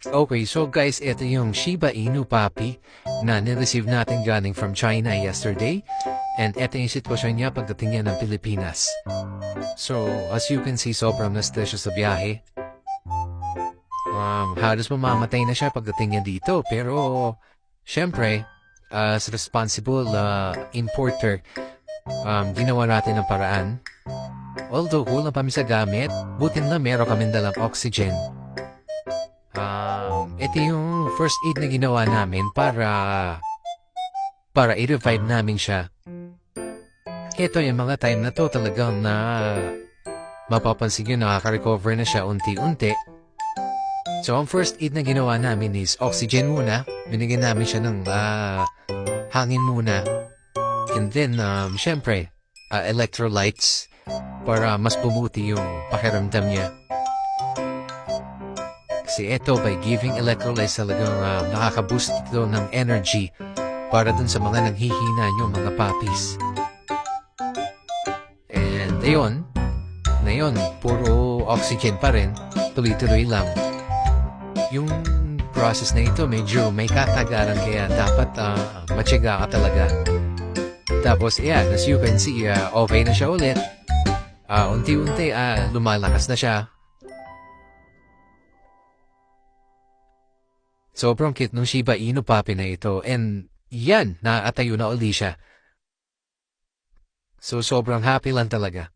Okay, so guys, ito yung Shiba Inu puppy na nireceive natin galing from China yesterday. And ito yung sitwasyon niya pagdating niya ng Pilipinas. So, as you can see, sobrang na-stress siya sa biyahe. Halos mamamatay na siya pagdating niya dito. Pero, syempre, as responsible importer, ginawa natin ng paraan. Although, kulang kami sa gamit, buti na meron kami dalang oxygen. Ito yung first aid na ginawa namin para i-revive namin siya. Ito yung mga time na to talagang mapapansin yun, nakaka-recover na siya unti-unti. So, ang first aid na ginawa namin is oxygen muna. Binigyan namin siya ng hangin muna. And then, syempre, electrolytes para mas bumuti yung pakiramdam niya. Kasi ito, by giving electrolytes talagang nakaka-boost ito ng energy para dun sa mga nanghihina yung mga puppies. And ayun, puro oxygen pa rin, tuloy-tuloy lang. Yung process na ito medyo may katagalan kaya dapat matyaga ka talaga. Tapos yeah, as you can see, okay na siya ulit. Unti-unti lumalakas na siya. Sobrang cute nung Shiba Inu puppy na ito. And yan, naatayo na uli siya. So sobrang happy lang talaga.